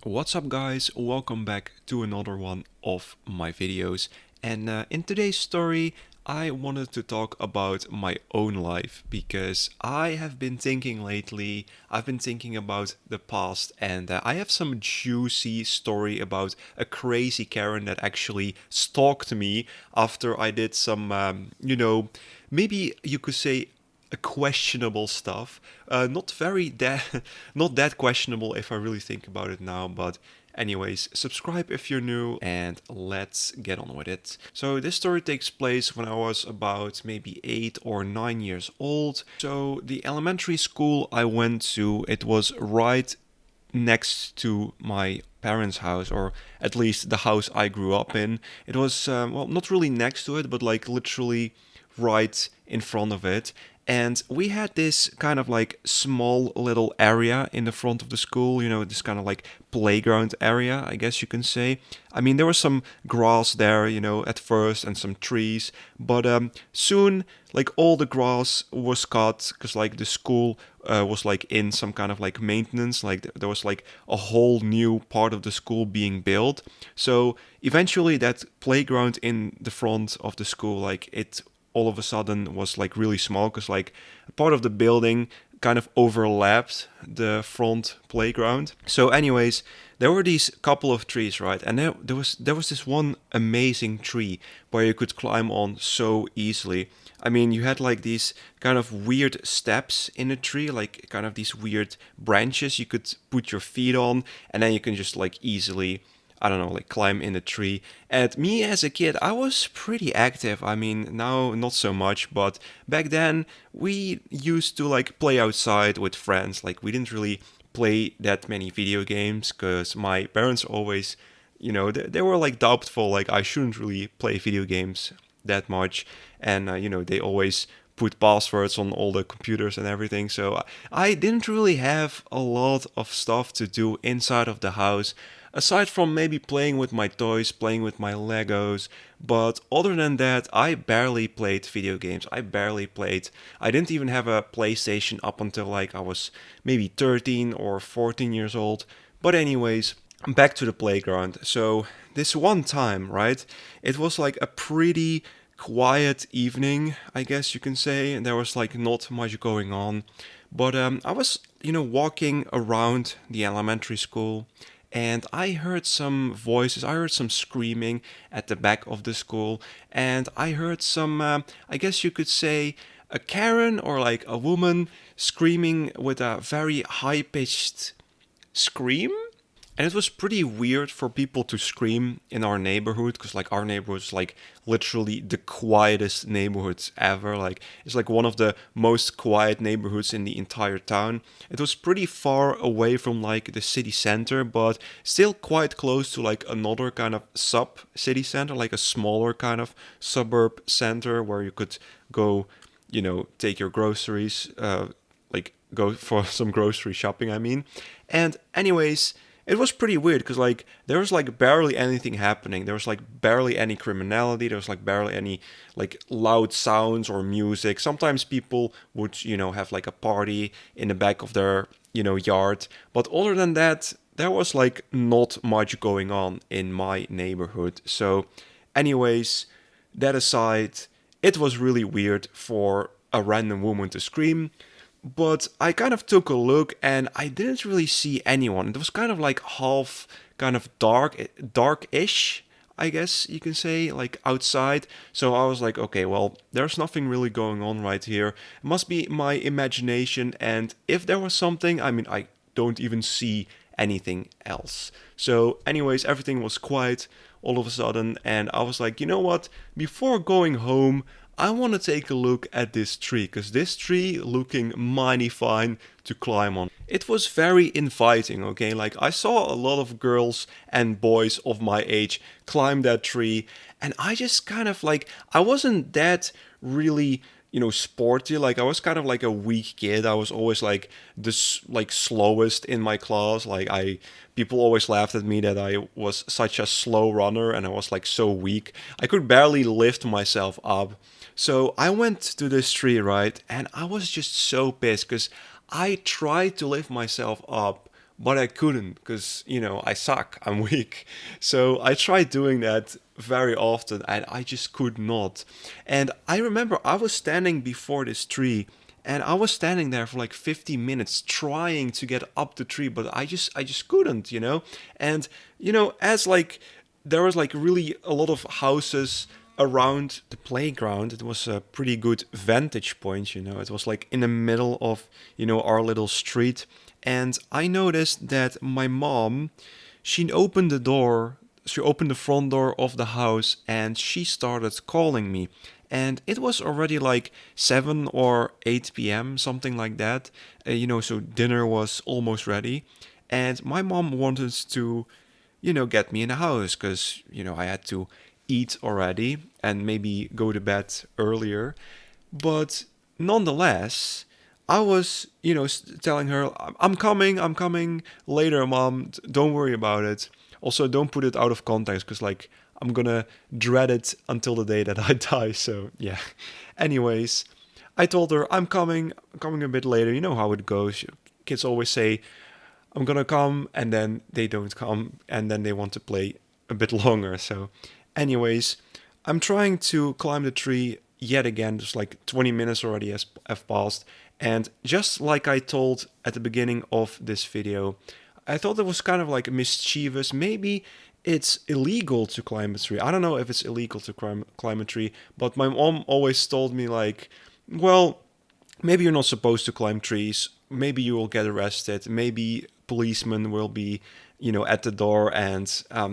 What's up guys, welcome back to another one of my videos, and in today's story I wanted to talk about my own life because I have been thinking lately, I've been thinking about the past, and I have some juicy story about a crazy Karen that actually stalked me after I did some, maybe you could say questionable stuff. Not very that not that questionable if I really think about it now, but anyways, subscribe if you're new and let's get on with it. So this story takes place when I was about maybe 8 or 9 years old. So the elementary school I went to, it was right next to my parents' house, or at least the house I grew up in. It was, well, not really next to it, but like literally right in front of it. And we had this kind of like small little area in the front of the school, this kind of like playground area, I guess you can say. I mean, there was some grass there, at first, and some trees, but soon, like all the grass was cut because like the school was like in some kind of like maintenance, like there was like a whole new part of the school being built. So eventually, that playground in the front of the school, like it all of a sudden was like really small because like part of the building kind of overlapped the front playground. So anyways, there were these couple of trees, right? And there was this one amazing tree where you could climb on so easily. I mean, you had like these kind of weird steps in a tree, like kind of these weird branches you could put your feet on, and then you can just like easily, I don't know, like climb in a tree. And me as a kid, I was pretty active. I mean, now not so much, but back then we used to like play outside with friends. Like we didn't really play that many video games because my parents always, they were like doubtful, like I shouldn't really play video games that much. And, they always put passwords on all the computers and everything. So I didn't really have a lot of stuff to do inside of the house, aside from maybe playing with my toys, playing with my Legos. But other than that, I barely played video games. I barely played. I didn't even have a PlayStation up until like I was maybe 13 or 14 years old. But anyways, back to the playground. So this one time, right? It was like a pretty quiet evening, I guess you can say. And there was like not much going on. But I was, walking around the elementary school, and I heard some voices. I heard some screaming at the back of the school, and I heard some, I guess you could say, a Karen or like a woman screaming with a very high pitched scream. And it was pretty weird for people to scream in our neighborhood because like our neighborhood is like literally the quietest neighborhoods ever. Like it's like one of the most quiet neighborhoods in the entire town. It was pretty far away from like the city center, but still quite close to like another kind of sub city center, like a smaller kind of suburb center where you could go, take your groceries, like go for some grocery shopping, I mean. And anyways, it was pretty weird because like there was like barely anything happening. There was like barely any criminality. There was like barely any like loud sounds or music. Sometimes people would, have like a party in the back of their, yard. But other than that, there was like not much going on in my neighborhood. So anyways, that aside, it was really weird for a random woman to scream. But I kind of took a look and I didn't really see anyone. It was kind of like half kind of dark-ish, I guess you can say, like outside. So I was like, okay, well, there's nothing really going on right here. It must be my imagination. And if there was something, I mean, I don't even see anything else. So, anyways, everything was quiet all of a sudden. And I was like, you know what? Before going home, I want to take a look at this tree because this tree looking mighty fine to climb on. It was very inviting, okay? Like I saw a lot of girls and boys of my age climb that tree, and I just kind of like, I wasn't that really, sporty. Like I was kind of like a weak kid. I was always like this like slowest in my class. Like people always laughed at me that I was such a slow runner and I was like so weak. I could barely lift myself up. So I went to this tree, right? And I was just so pissed because I tried to lift myself up but I couldn't because, I suck. I'm weak. So I tried doing that very often and I just could not. And I remember I was standing before this tree and I was standing there for like 50 minutes trying to get up the tree, but I just couldn't. And as like there was like really a lot of houses around the playground. It was a pretty good vantage point. It was like in the middle of, our little street. And I noticed that my mom, she opened the front door of the house and she started calling me. And it was already like 7 or 8 p.m., something like that. So dinner was almost ready. And my mom wanted to, get me in the house because, I had to eat already and maybe go to bed earlier. But nonetheless, I was, telling her, I'm coming later, mom. Don't worry about it. Also, don't put it out of context because, like, I'm gonna dread it until the day that I die. So, yeah. Anyways, I told her, I'm coming a bit later. You know how it goes. Kids always say, I'm gonna come, and then they don't come, and then they want to play a bit longer. So, anyways, I'm trying to climb the tree yet again. Just like 20 minutes already have passed, and just like I told at the beginning of this video, I thought it was kind of like mischievous. Maybe it's illegal to climb a tree. I don't know if it's illegal to climb a tree, but my mom always told me like, well, maybe you're not supposed to climb trees. Maybe you will get arrested. Maybe policemen will be, at the door, and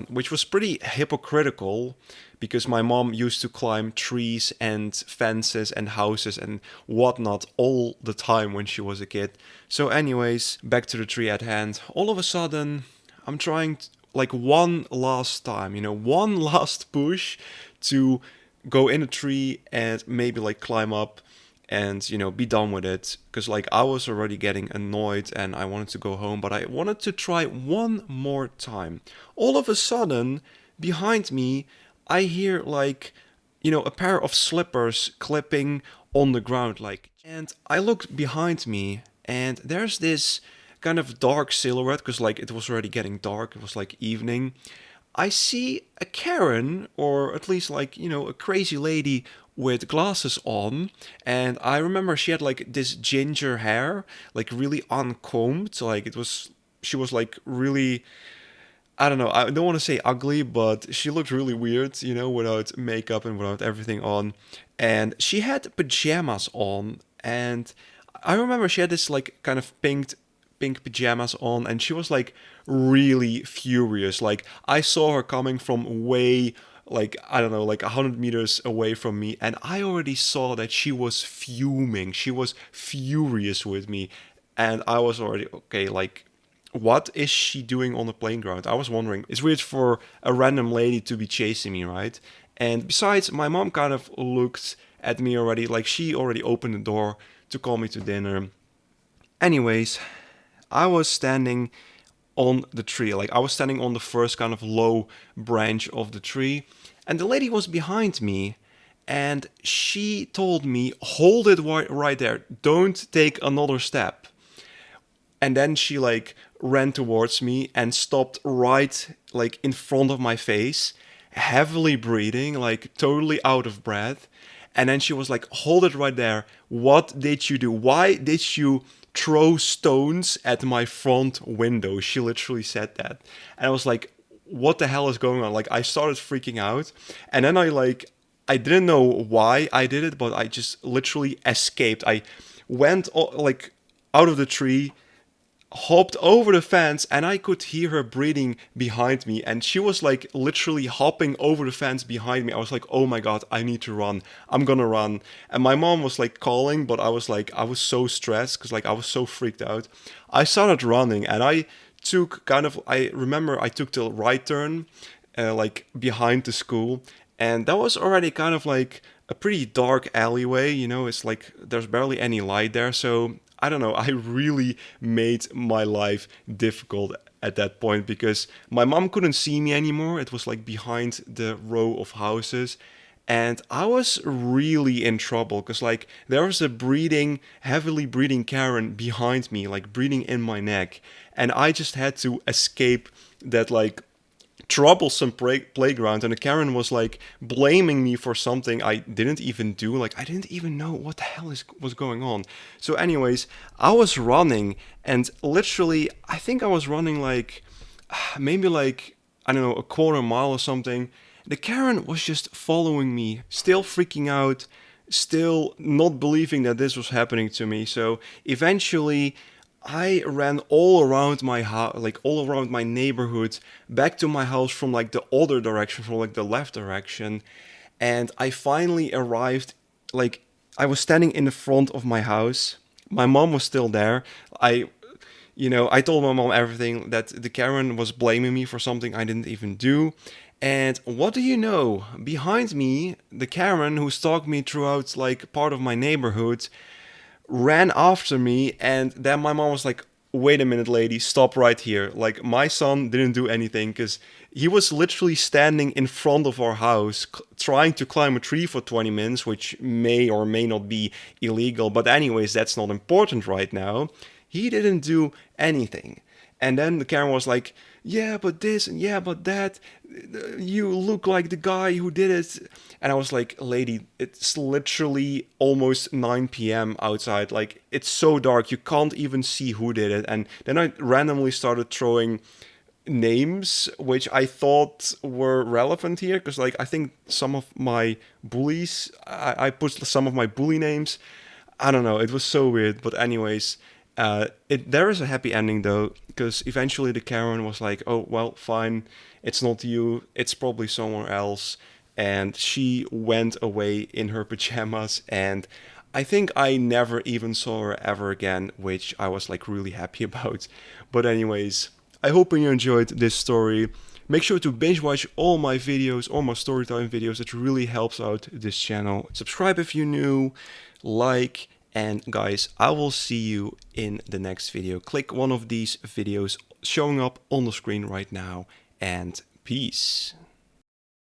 which was pretty hypocritical because my mom used to climb trees and fences and houses and whatnot all the time when she was a kid. So, anyways, back to the tree at hand. All of a sudden, I'm trying like one last time, one last push to go in a tree and maybe like climb up and be done with it because like I was already getting annoyed and I wanted to go home, but I wanted to try one more time. All of a sudden behind me I hear like a pair of slippers clipping on the ground, like, and I looked behind me and there's this kind of dark silhouette because like it was already getting dark, it was like evening. I see a Karen, or at least like, a crazy lady with glasses on. And I remember she had like this ginger hair, like really uncombed. Like she was like really, I don't know, I don't want to say ugly, but she looked really weird, without makeup and without everything on. And she had pajamas on. And I remember she had this like kind of pink pajamas on and she was like really furious. Like I saw her coming from way, like I don't know, like 100 meters away from me, and I already saw that she was fuming. She was furious with me, and I was already okay, like what is she doing on the playground? I was wondering. It's weird for a random lady to be chasing me, right? And besides, my mom kind of looked at me already, like she already opened the door to call me to dinner. Anyways, I was standing on the tree. Like I was standing on the first kind of low branch of the tree, and the lady was behind me, and she told me, "Hold it right there. Don't take another step." And then she like ran towards me and stopped right like in front of my face, heavily breathing, like totally out of breath. And then she was like, "Hold it right there. What did you do? Why did you throw stones at my front window?" She literally said that. And I was like, what the hell is going on? Like I started freaking out. And then I didn't know why I did it, but I just literally escaped. I went like out of the tree, hopped over the fence, and I could hear her breathing behind me, and she was like literally hopping over the fence behind me. I was like, oh my god, I need to run. I'm gonna run. And my mom was like calling, but I was so stressed because like I was so freaked out. I started running and I remember I took the right turn, like behind the school, and that was already kind of like a pretty dark alleyway. It's like there's barely any light there, so I don't know, I really made my life difficult at that point because my mom couldn't see me anymore. It was like behind the row of houses. and I was really in trouble because like there was a heavily breathing Karen behind me, like breathing in my neck, and I just had to escape that like troublesome playground, and the Karen was like blaming me for something I didn't even do. Like I didn't even know what the hell was going on. So anyways, I was running, and literally I think I was running like maybe like, I don't know, a quarter mile or something. The Karen was just following me, still freaking out, still not believing that this was happening to me. So eventually I ran all around my house, like all around my neighborhood, back to my house from like the other direction, from like the left direction. And I finally arrived, like, I was standing in the front of my house. My mom was still there. I told my mom everything, that the Karen was blaming me for something I didn't even do. And what do you know? Behind me, the Karen who stalked me throughout like part of my neighborhood ran after me, and then my mom was like, wait a minute, lady, stop right here. Like, my son didn't do anything because he was literally standing in front of our house trying to climb a tree for 20 minutes, which may or may not be illegal, but anyways, that's not important right now. He didn't do anything. And then the Karen was like, yeah, but this and yeah, but that. You look like the guy who did it. And I was like, lady, it's literally almost 9 p.m. outside. Like, it's so dark, you can't even see who did it. And then I randomly started throwing names which I thought were relevant here, because like I think some of my bullies, I put some of my bully names. I don't know, it was so weird. But anyways, there is a happy ending though, because eventually the Karen was like, oh well, fine, it's not you, it's probably somewhere else. And she went away in her pajamas, and I think I never even saw her ever again, which I was like really happy about. But anyways, I hope you enjoyed this story. Make sure to binge watch all my videos, all my storytime videos. It really helps out this channel. Subscribe if you're new, like, and guys, I will see you in the next video. Click one of these videos showing up on the screen right now, and peace.